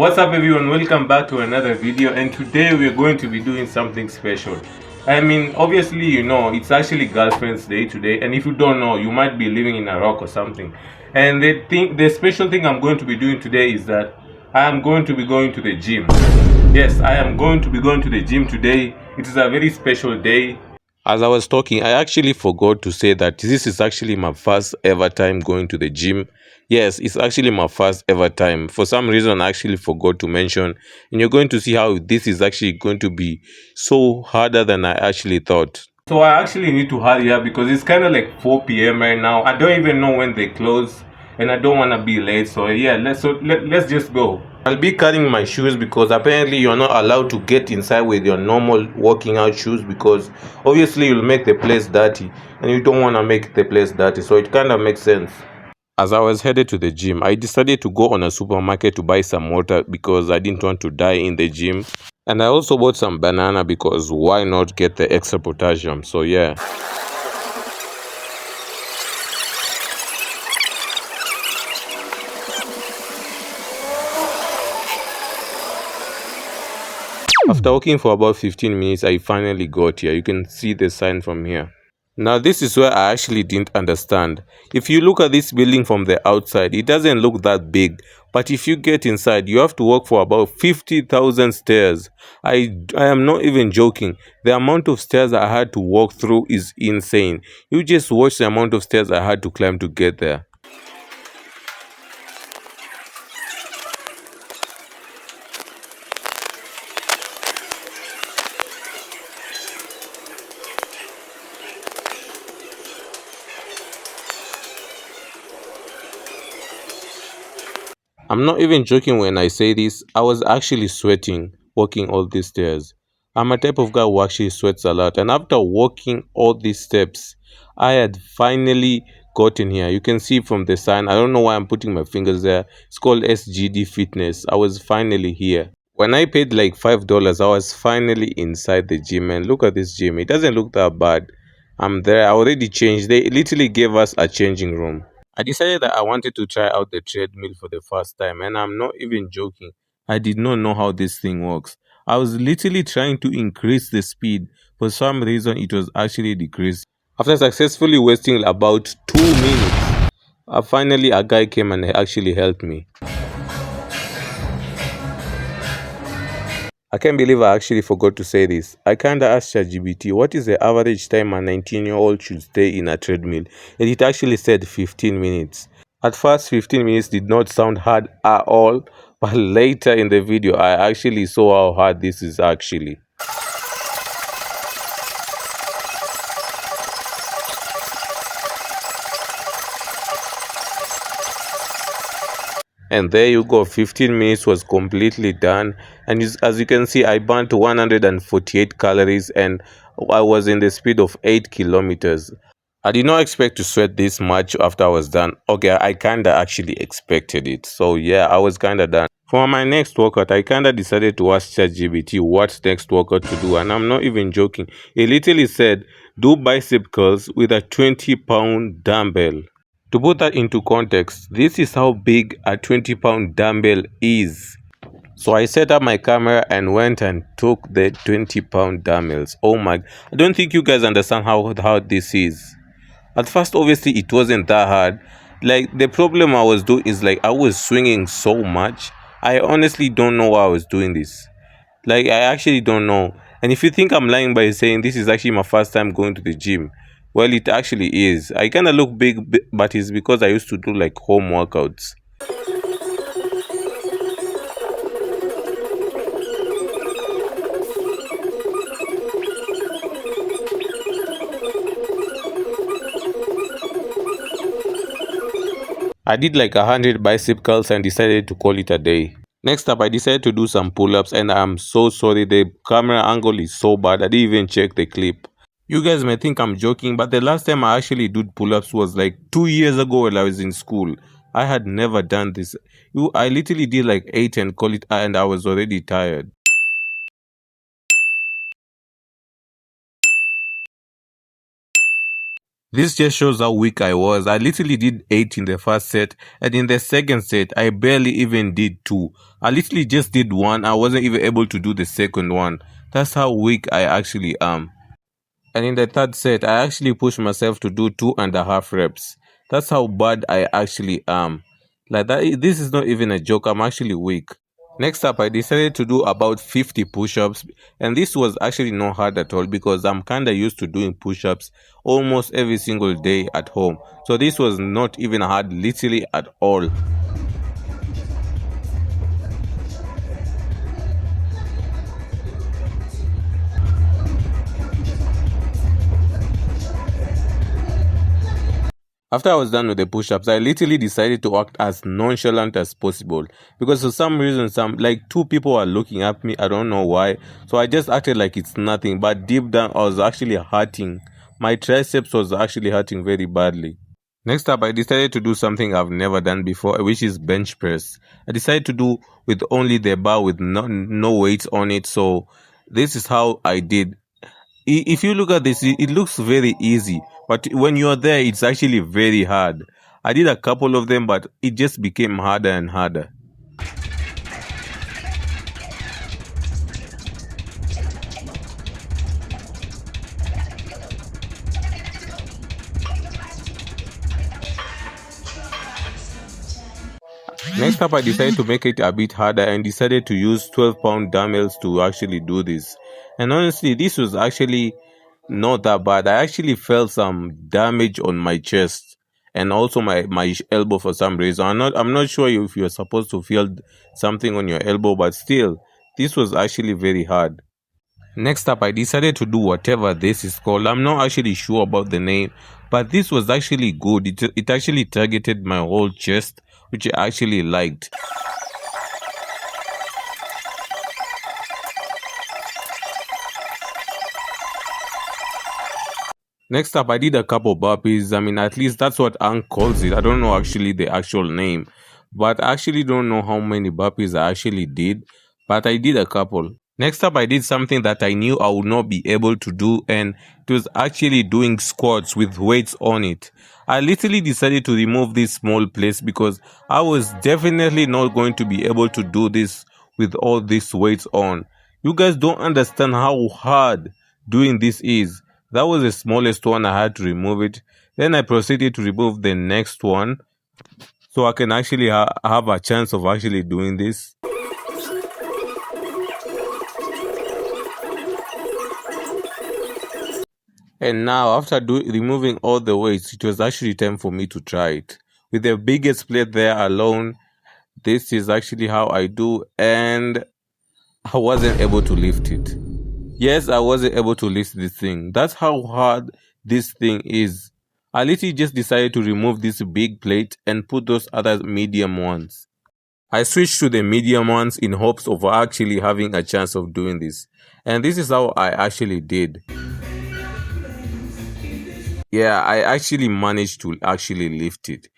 What's up everyone, welcome back to another video, and today we're going to be doing something special. Obviously it's actually girlfriend's day today, and if you don't know, you might be living in Iraq or something. And the special thing I'm going to be doing today is that I am going to be going to the gym. Yes, I am going to be going to the gym today. It is a very special day. As I was talking, I actually forgot to say that this is actually my first ever time going to the gym. Yes, it's actually my first ever time. For some reason, I actually forgot to mention. And you're going to see how this is actually going to be so harder than I actually thought. So I actually need to hurry up because it's kind of like 4 p.m. right now. I don't even know when they close, and I don't want to be late. So yeah, let's just go. I'll be cutting my shoes because apparently you're not allowed to get inside with your normal working out shoes, because obviously you'll make the place dirty, and you don't want to make the place dirty. So it kind of makes sense. As I was headed to the gym, I decided to go on a supermarket to buy some water because I didn't want to die in the gym. And I also bought some banana because why not get the extra potassium? So yeah. After walking for about 15 minutes, I finally got here. You can see the sign from here. Now this is where I actually didn't understand. If you look at this building from the outside, it doesn't look that big. But if you get inside, you have to walk for about 50,000 stairs. I am not even joking. The amount of stairs I had to walk through is insane. You just watch the amount of stairs I had to climb to get there. I'm not even joking when I say this. I was actually sweating walking all these stairs. I'm a type of guy who actually sweats a lot. And after walking all these steps, I had finally gotten here. You can see from the sign. I don't know why I'm putting my fingers there. It's called SGD Fitness. I was finally here. When I paid like $5, I was finally inside the gym. And look at this gym. It doesn't look that bad. I'm there. I already changed. They literally gave us a changing room. I decided that I wanted to try out the treadmill for the first time, and I'm not even joking. I did not know how this thing works. I was literally trying to increase the speed. For some reason, it was actually decreased. After successfully wasting about 2 minutes, finally a guy came and actually helped me. I can't believe I actually forgot to say this. I kinda asked ChatGPT what is the average time a 19-year-old should stay in a treadmill, and it actually said 15 minutes. At first, 15 minutes did not sound hard at all, but later in the video, I actually saw how hard this is actually. And there you go, 15 minutes was completely done. And as you can see, I burnt 148 calories and I was in the speed of 8 kilometers. I did not expect to sweat this much after I was done. Okay, I kinda actually expected it. So yeah, I was kinda done. For my next workout, I kinda decided to ask ChatGPT what next workout to do, and I'm not even joking. It literally said, do bicep curls with a 20-pound dumbbell. To put that into context, this is how big a 20-pound dumbbell is. So I set up my camera and went and took the 20-pound dumbbells. Oh my, I don't think you guys understand how hard this is. At first, obviously, it wasn't that hard. Like, the problem I was doing is like I was swinging so much. I honestly don't know why I was doing this. Like, I actually don't know. And if you think I'm lying by saying this is actually my first time going to the gym, well, it actually is. I kind of look big, but it's because I used to do like home workouts. I did like 100 bicep curls and decided to call it a day. Next up, I decided to do some pull-ups, and I'm so sorry, the camera angle is so bad, I didn't even check the clip. You guys may think I'm joking, but the last time I actually did pull-ups was like 2 years ago while I was in school. I had never done this. I literally did like 8 and call it, and I was already tired. This just shows how weak I was. I literally did 8 in the first set, and in the second set, I barely even did 2. I literally just did 1. I wasn't even able to do the second one. That's how weak I actually am. And in the third set, I actually pushed myself to do 2.5 reps. That's how bad I actually am. Like that, this is not even a joke. I'm actually weak. Next up, I decided to do about 50 push-ups, and this was actually not hard at all because I'm kind of used to doing push-ups almost every single day at home. So this was not even hard, literally at all. After I was done with the push-ups, I literally decided to act as nonchalant as possible because for some reason, like 2 people are looking at me. I don't know why. So I just acted like it's nothing. But deep down, I was actually hurting. My triceps was actually hurting very badly. Next up, I decided to do something I've never done before, which is bench press. I decided to do with only the bar with no weights on it. So this is how I did. If you look at this, it looks very easy, but when you're there, it's actually very hard. I did a couple of them, but it just became harder and harder. Next up, I decided to make it a bit harder and decided to use 12-pound dumbbells to actually do this. And honestly, this was actually not that bad. I actually felt some damage on my chest and also my elbow for some reason. I'm not sure if you're supposed to feel something on your elbow, but still, this was actually very hard. Next up, I decided to do whatever this is called. I'm not actually sure about the name, but this was actually good. It actually targeted my whole chest, which I actually liked. Next up, I did a couple burpees. I mean, at least that's what Ank calls it. I don't know actually the actual name, but I actually don't know how many burpees I actually did, but I did a couple. Next up, I did something that I knew I would not be able to do, and it was actually doing squats with weights on it. I literally decided to remove this small place because I was definitely not going to be able to do this with all these weights on. You guys don't understand how hard doing this is. That was the smallest one. I had to remove it. Then I proceeded to remove the next one so I can actually have a chance of actually doing this. And now, after removing all the weights, it was actually time for me to try it. With the biggest plate there alone, this is actually how I do, and I wasn't able to lift it. Yes, I wasn't able to lift this thing. That's how hard this thing is. I literally just decided to remove this big plate and put those other medium ones. I switched to the medium ones in hopes of actually having a chance of doing this. And this is how I actually did. Yeah, I actually managed to actually lift it.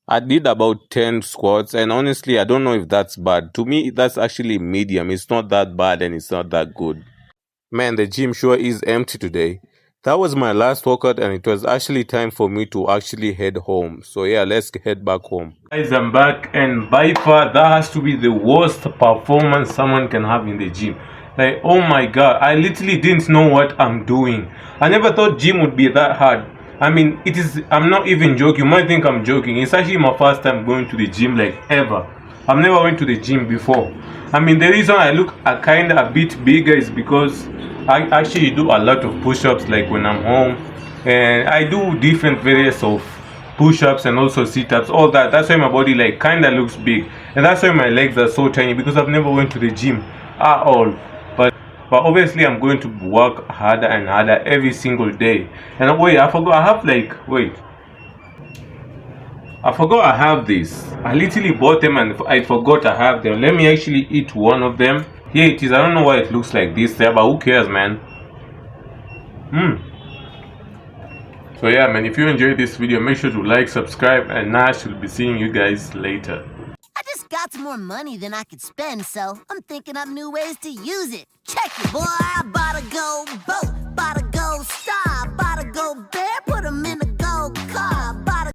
I did about 10 squats, and honestly, I don't know if that's bad. To me, that's actually medium. It's not that bad and it's not that good. Man, the gym sure is empty today. That was my last workout, and it was actually time for me to actually head home. So yeah, let's head back home. Guys, I'm back, and by far, that has to be the worst performance someone can have in the gym. Like, oh my god, I literally didn't know what I'm doing. I never thought gym would be that hard. I mean, it is, I'm not even joking. You might think I'm joking. It's actually my first time going to the gym, like, ever. I've never went to the gym before. I mean, the reason I look kind of a bit bigger is because I actually do a lot of push-ups, like when I'm home, and I do different various of push-ups and also sit-ups, all that. That's why my body like kind of looks big, and that's why my legs are so tiny, because I've never went to the gym at all. But obviously I'm going to work harder and harder every single day. And wait, I forgot, I have like, wait, I forgot I have this. I literally bought them and I forgot I have them. Let me actually eat one of them. Here it is. I don't know why it looks like this there, but who cares, man? So yeah, man, if you enjoyed this video, make sure to like, subscribe, and Nash will be seeing you guys later. I just got some more money than I could spend, so I'm thinking up new ways to use it. Check it, boy.